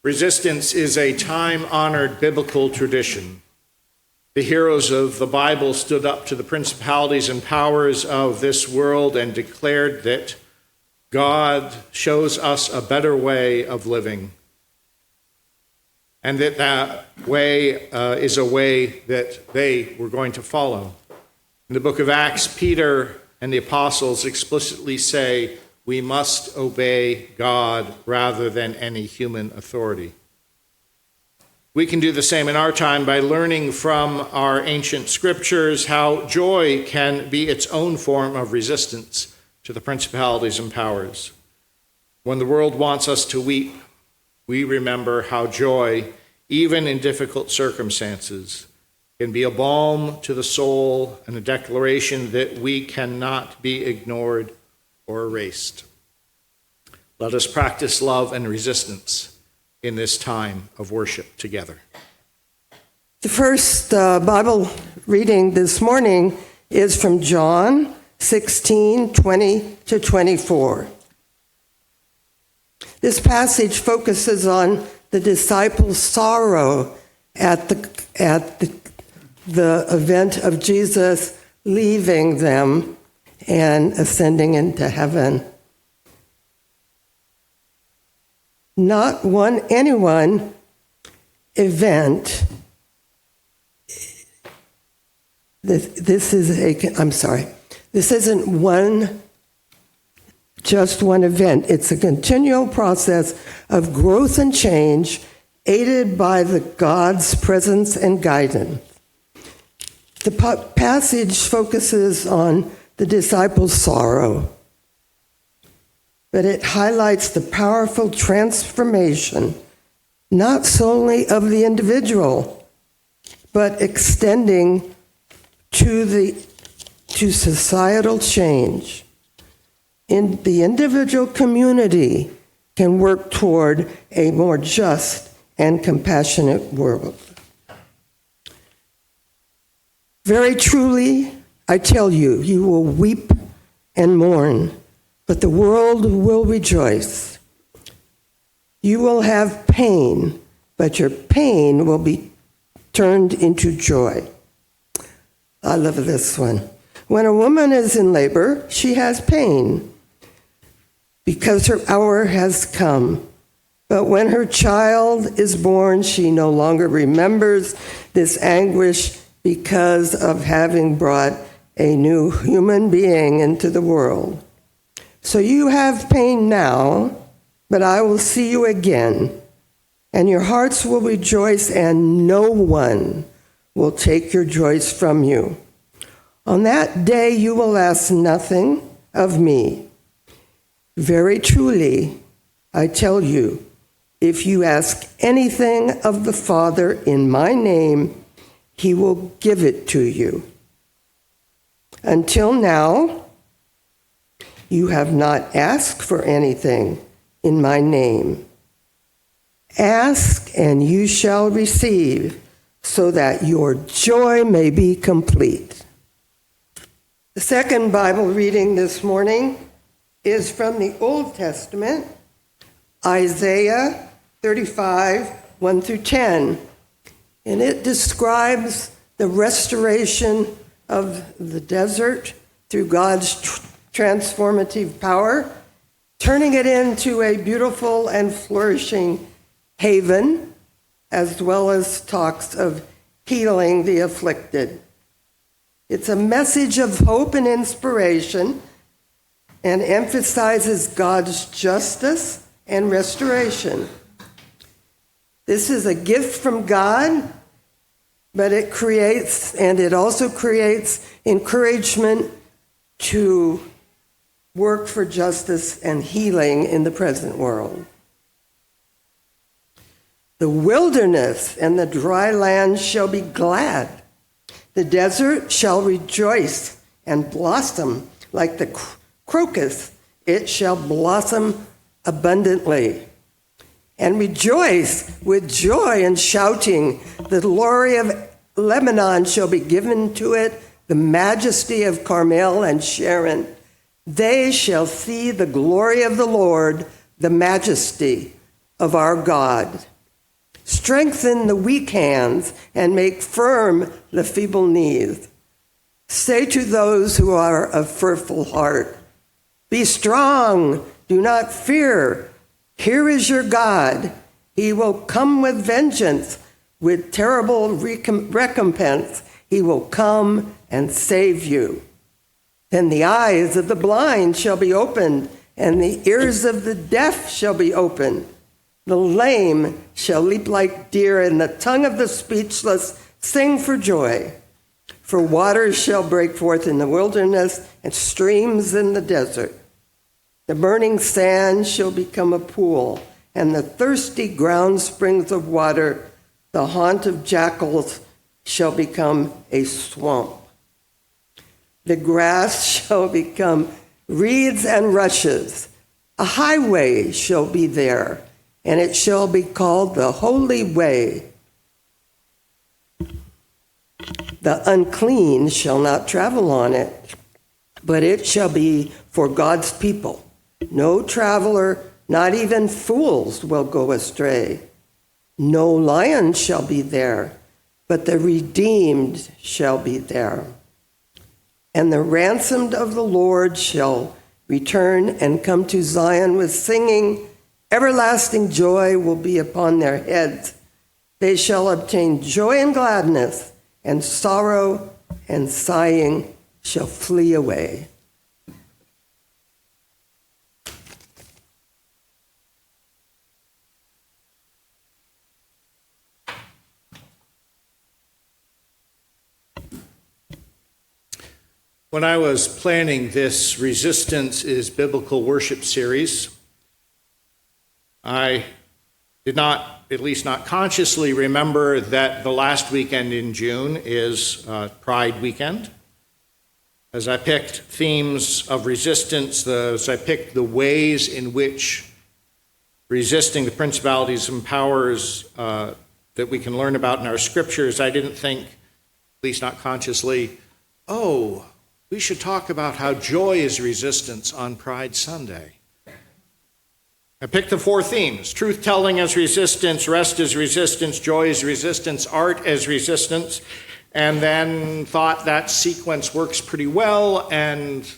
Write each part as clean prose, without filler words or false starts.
Resistance is a time-honored biblical tradition. The heroes of the Bible stood up to the principalities and powers of this world and declared that God shows us a better way of living, and that way is a way that they were going to follow. In the book of Acts, Peter and the apostles explicitly say, we must obey God rather than any human authority. We can do the same in our time by learning from our ancient scriptures how joy can be its own form of resistance to the principalities and powers. When the world wants us to weep, we remember how joy, even in difficult circumstances, can be a balm to the soul and a declaration that we cannot be ignored or erased. Let us practice love and resistance in this time of worship together. The first Bible reading this morning is from John 16:20-24. This passage focuses on the disciples' sorrow at the event of Jesus leaving them and ascending into heaven. Not anyone event. This isn't just one event. It's a continual process of growth and change aided by God's presence and guidance. The passage focuses on the disciples' sorrow, but it highlights the powerful transformation, not solely of the individual, but extending to societal change. In the individual community can work toward a more just and compassionate world. Very truly, I tell you, you will weep and mourn, but the world will rejoice. You will have pain, but your pain will be turned into joy. I love this one. When a woman is in labor, she has pain because her hour has come. But when her child is born, she no longer remembers this anguish because of having brought a new human being into the world. So you have pain now, but I will see you again, and your hearts will rejoice, and no one will take your joys from you. On that day you will ask nothing of me. Very truly, I tell you, if you ask anything of the Father in my name, he will give it to you. Until now, you have not asked for anything in my name. Ask and you shall receive, so that your joy may be complete. The second Bible reading this morning is from the Old Testament, Isaiah 35, 1-10. And it describes the restoration of the desert through God's transformative power, turning it into a beautiful and flourishing haven, as well as talks of healing the afflicted. It's a message of hope and inspiration and emphasizes God's justice and restoration. This is a gift from God, but it also creates encouragement to work for justice and healing in the present world. The wilderness and the dry land shall be glad. The desert shall rejoice and blossom like the crocus. It shall blossom abundantly. And rejoice with joy and shouting. The glory of Lebanon shall be given to it, the majesty of Carmel and Sharon. They shall see the glory of the Lord, the majesty of our God. Strengthen the weak hands and make firm the feeble knees. Say to those who are of fearful heart, be strong, do not fear. Here is your God. He will come with vengeance, with terrible recompense. He will come and save you. Then the eyes of the blind shall be opened, and the ears of the deaf shall be opened. The lame shall leap like deer, and the tongue of the speechless sing for joy. For waters shall break forth in the wilderness and streams in the desert. The burning sand shall become a pool, and the thirsty ground springs of water. The haunt of jackals shall become a swamp. The grass shall become reeds and rushes. A highway shall be there, and it shall be called the Holy Way. The unclean shall not travel on it, but it shall be for God's people. No traveler, not even fools, will go astray. No lion shall be there, but the redeemed shall be there. And the ransomed of the Lord shall return and come to Zion with singing. Everlasting joy will be upon their heads. They shall obtain joy and gladness, and sorrow and sighing shall flee away. When I was planning this Resistance is Biblical Worship series, I did not, at least not consciously, remember that the last weekend in June is Pride weekend. As I picked themes of resistance, as I picked the ways in which resisting the principalities and powers that we can learn about in our scriptures, I didn't think, at least not consciously, we should talk about how joy is resistance on Pride Sunday. I picked the four themes: truth-telling as resistance, rest as resistance, joy as resistance, art as resistance, and then thought that sequence works pretty well and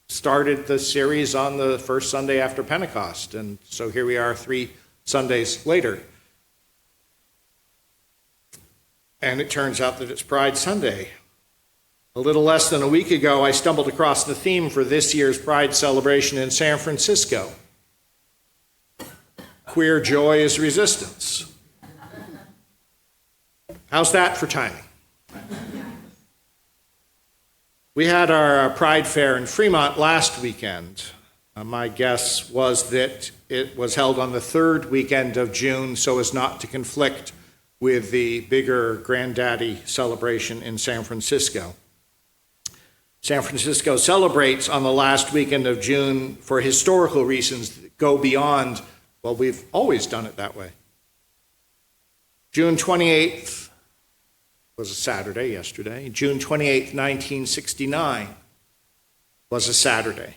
started the series on the first Sunday after Pentecost. And so here we are 3 Sundays later. And it turns out that it's Pride Sunday. A little less than a week ago, I stumbled across the theme for this year's Pride celebration in San Francisco. Queer joy is resistance. How's that for timing? We had our Pride Fair in Fremont last weekend. My guess was that it was held on the 3rd weekend of June so as not to conflict with the bigger Granddaddy celebration in San Francisco. San Francisco celebrates on the last weekend of June for historical reasons that go beyond, well, we've always done it that way. June 28th was a Saturday yesterday. June 28th, 1969 was a Saturday.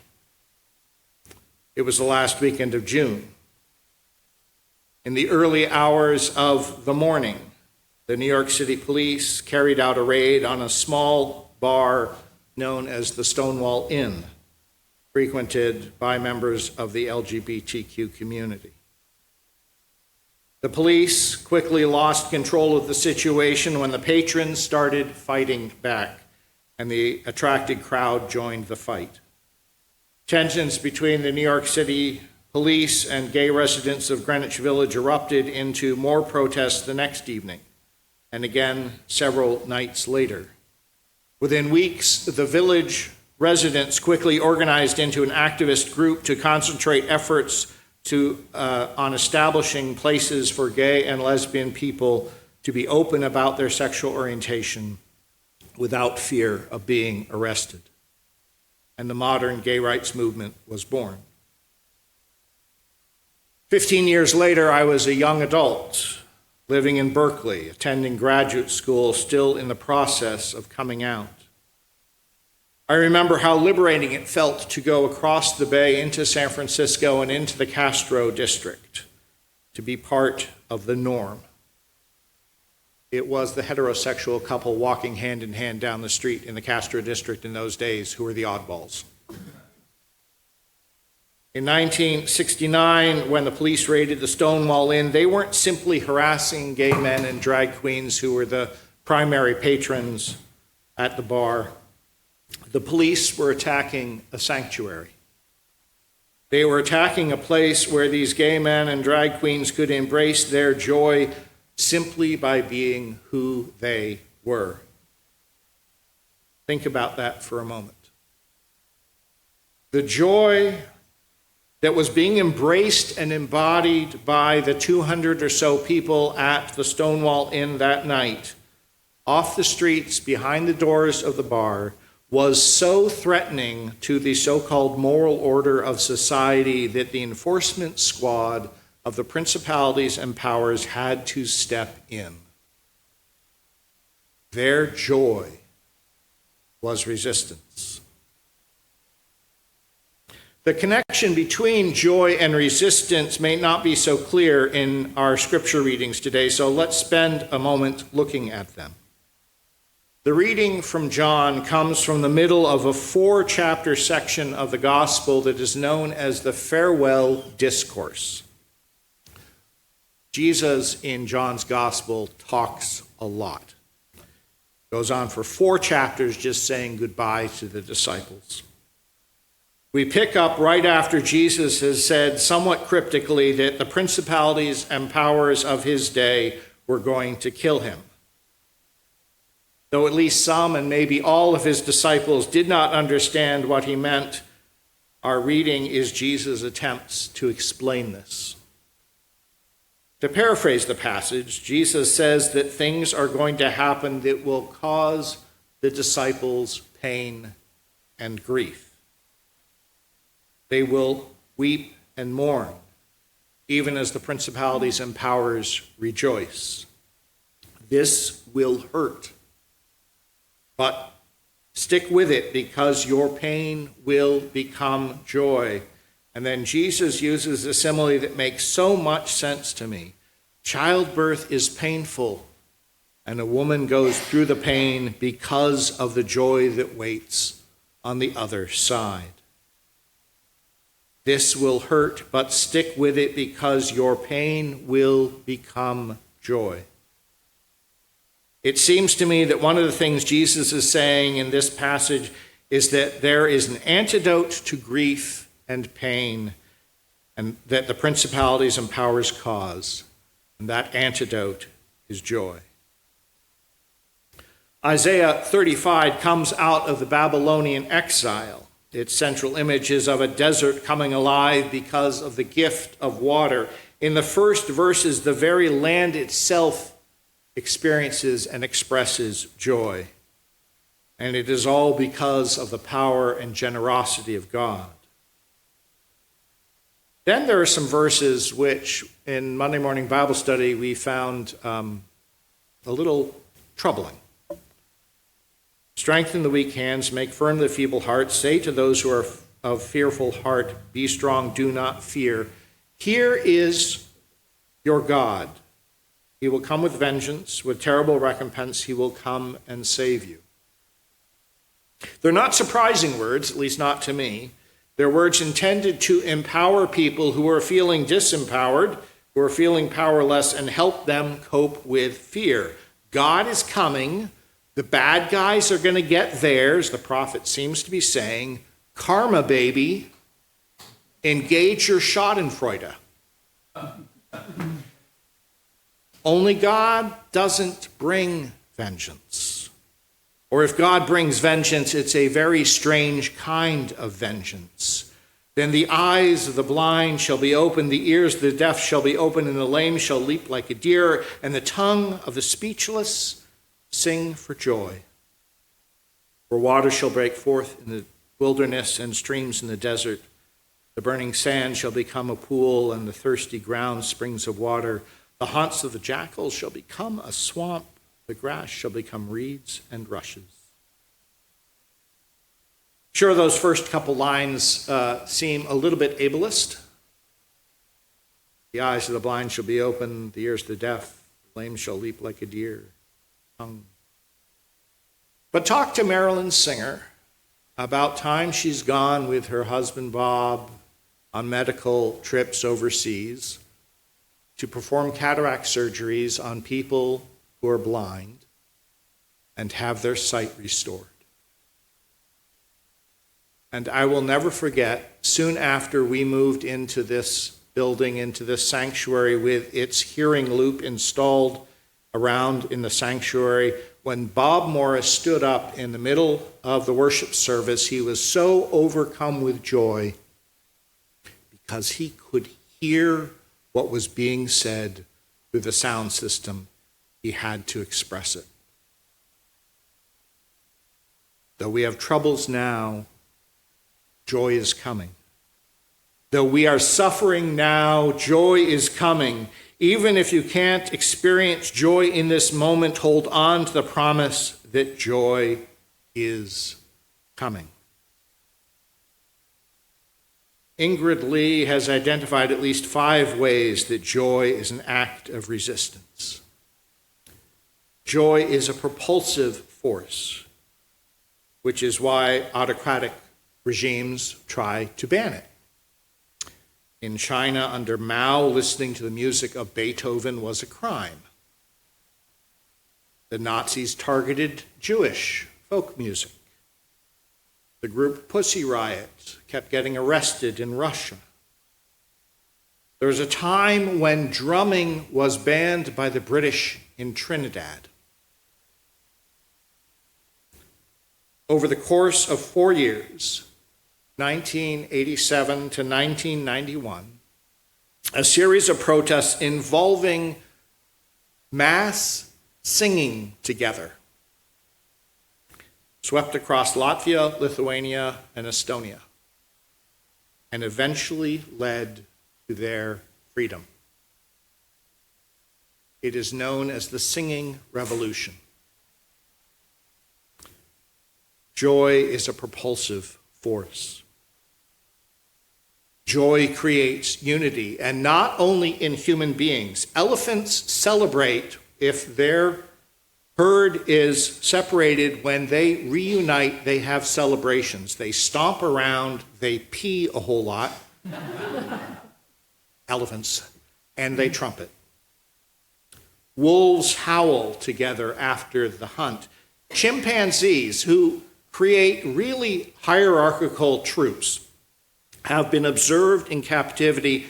It was the last weekend of June. In the early hours of the morning, the New York City police carried out a raid on a small bar known as the Stonewall Inn, frequented by members of the LGBTQ community. The police quickly lost control of the situation when the patrons started fighting back, and the attracted crowd joined the fight. Tensions between the New York City police and gay residents of Greenwich Village erupted into more protests the next evening, and again several nights later. Within weeks, the village residents quickly organized into an activist group to concentrate efforts on establishing places for gay and lesbian people to be open about their sexual orientation without fear of being arrested. And the modern gay rights movement was born. 15 years later, I was a young adult living in Berkeley, attending graduate school, still in the process of coming out. I remember how liberating it felt to go across the bay into San Francisco and into the Castro district, to be part of the norm. it was the heterosexual couple walking hand in hand down the street in the Castro district in those days who were the oddballs. In 1969, when the police raided the Stonewall Inn, they weren't simply harassing gay men and drag queens who were the primary patrons at the bar. The police were attacking a sanctuary. They were attacking a place where these gay men and drag queens could embrace their joy simply by being who they were. Think about that for a moment. The joy that was being embraced and embodied by the 200 or so people at the Stonewall Inn that night, off the streets behind the doors of the bar, was so threatening to the so-called moral order of society that the enforcement squad of the principalities and powers had to step in. Their joy was resistance. The connection between joy and resistance may not be so clear in our scripture readings today, so let's spend a moment looking at them. The reading from John comes from the middle of a 4-chapter section of the gospel that is known as the farewell discourse. Jesus in John's gospel talks a lot. Goes on for 4 chapters just saying goodbye to the disciples. We pick up right after Jesus has said somewhat cryptically that the principalities and powers of his day were going to kill him. Though at least some and maybe all of his disciples did not understand what he meant, our reading is Jesus' attempts to explain this. To paraphrase the passage, Jesus says that things are going to happen that will cause the disciples pain and grief. They will weep and mourn, even as the principalities and powers rejoice. This will hurt, but stick with it because your pain will become joy. And then Jesus uses a simile that makes so much sense to me. Childbirth is painful, and a woman goes through the pain because of the joy that waits on the other side. This will hurt, but stick with it because your pain will become joy. It seems to me that one of the things Jesus is saying in this passage is that there is an antidote to grief and pain, and that the principalities and powers cause, and that antidote is joy. Isaiah 35 comes out of the Babylonian exile. Its central image is of a desert coming alive because of the gift of water. In the first verses, the very land itself experiences and expresses joy. And it is all because of the power and generosity of God. Then there are some verses which, in Monday morning Bible study, we found a little troubling. Strengthen the weak hands, make firm the feeble hearts. Say to those who are of fearful heart, be strong, do not fear. Here is your God. He will come with vengeance, with terrible recompense. He will come and save you. They're not surprising words, at least not to me. They're words intended to empower people who are feeling disempowered, who are feeling powerless, and help them cope with fear. God is coming. The bad guys are going to get theirs, the prophet seems to be saying. Karma, baby. Engage your schadenfreude. Only God doesn't bring vengeance. Or if God brings vengeance, it's a very strange kind of vengeance. Then the eyes of the blind shall be opened, the ears of the deaf shall be opened, and the lame shall leap like a deer, and the tongue of the speechless sing for joy. For water shall break forth in the wilderness and streams in the desert. The burning sand shall become a pool, and the thirsty ground springs of water. The haunts of the jackals shall become a swamp. The grass shall become reeds and rushes. Sure, those first couple lines seem a little bit ableist. The eyes of the blind shall be opened, the ears of the deaf, the lame shall leap like a deer. tongue. But talk to Marilyn Singer about time she's gone with her husband Bob on medical trips overseas to perform cataract surgeries on people who are blind and have their sight restored. And I will never forget, soon after we moved into this building, into this sanctuary with its hearing loop installed around in the sanctuary, when Bob Morris stood up in the middle of the worship service, he was so overcome with joy because he could hear what was being said through the sound system. He had to express it. Though we have troubles now, joy is coming. Though we are suffering now, joy is coming. Even if you can't experience joy in this moment, hold on to the promise that joy is coming. Ingrid Lee has identified at least 5 ways that joy is an act of resistance. Joy is a propulsive force, which is why autocratic regimes try to ban it. In China, under Mao, listening to the music of Beethoven was a crime. The Nazis targeted Jewish folk music. The group Pussy Riot kept getting arrested in Russia. There was a time when drumming was banned by the British in Trinidad. Over the course of 4 years, 1987 to 1991, a series of protests involving mass singing together swept across Latvia, Lithuania, and Estonia, and eventually led to their freedom. It is known as the Singing Revolution. Joy is a propulsive force. Joy creates unity, and not only in human beings. Elephants celebrate if their herd is separated. When they reunite, they have celebrations. They stomp around, they pee a whole lot, elephants, and they trumpet. Wolves howl together after the hunt. Chimpanzees, who create really hierarchical troops, have been observed in captivity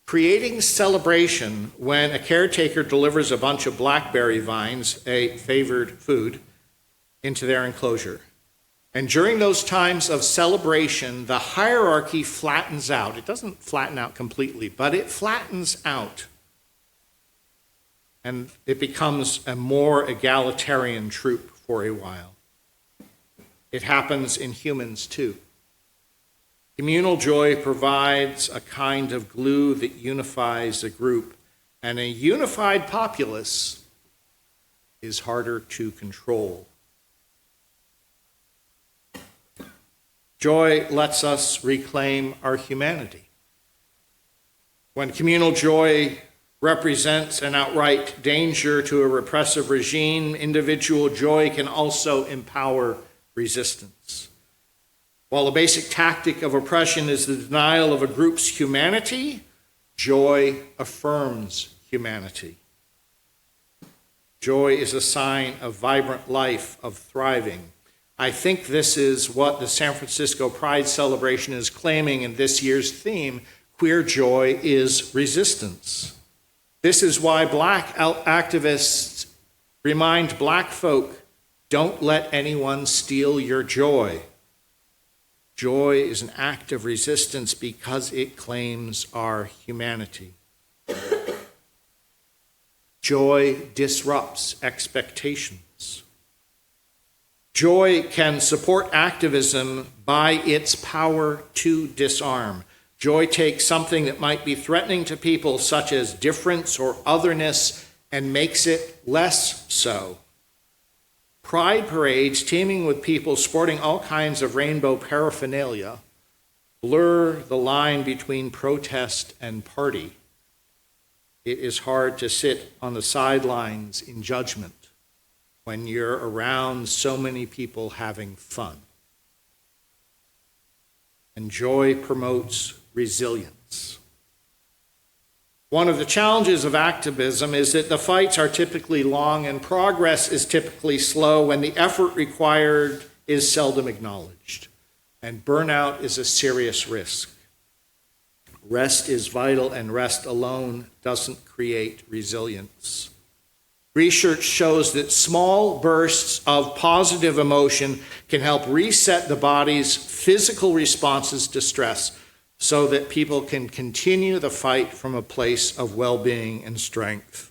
creating celebration when a caretaker delivers a bunch of blackberry vines, a favored food, into their enclosure. And during those times of celebration, the hierarchy flattens out. It doesn't flatten out completely, but it flattens out. And it becomes a more egalitarian troop for a while. It happens in humans too. Communal joy provides a kind of glue that unifies a group, and a unified populace is harder to control. Joy lets us reclaim our humanity. When communal joy represents an outright danger to a repressive regime, individual joy can also empower resistance. While the basic tactic of oppression is the denial of a group's humanity, joy affirms humanity. Joy is a sign of vibrant life, of thriving. I think this is what the San Francisco Pride celebration is claiming in this year's theme: queer joy is resistance. This is why Black activists remind Black folk, don't let anyone steal your joy. Joy is an act of resistance because it claims our humanity. Joy disrupts expectations. Joy can support activism by its power to disarm. Joy takes something that might be threatening to people, such as difference or otherness, and makes it less so. Pride parades teeming with people sporting all kinds of rainbow paraphernalia blur the line between protest and party. It is hard to sit on the sidelines in judgment. when you're around so many people having fun. And joy promotes resilience. One of the challenges of activism is that the fights are typically long and progress is typically slow, and the effort required is seldom acknowledged. And burnout is a serious risk. Rest is vital, and rest alone doesn't create resilience. Research shows that small bursts of positive emotion can help reset the body's physical responses to stress so that people can continue the fight from a place of well-being and strength.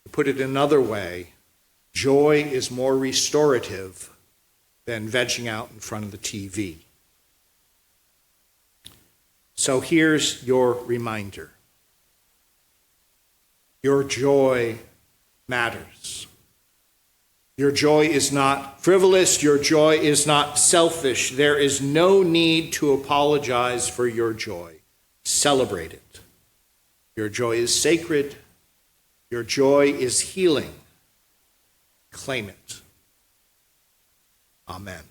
To put it another way, joy is more restorative than vegging out in front of the TV. So here's your reminder. Your joy matters. Your joy is not frivolous. Your joy is not selfish. There is no need to apologize for your joy. Celebrate it. Your joy is sacred. Your joy is healing. Claim it. Amen.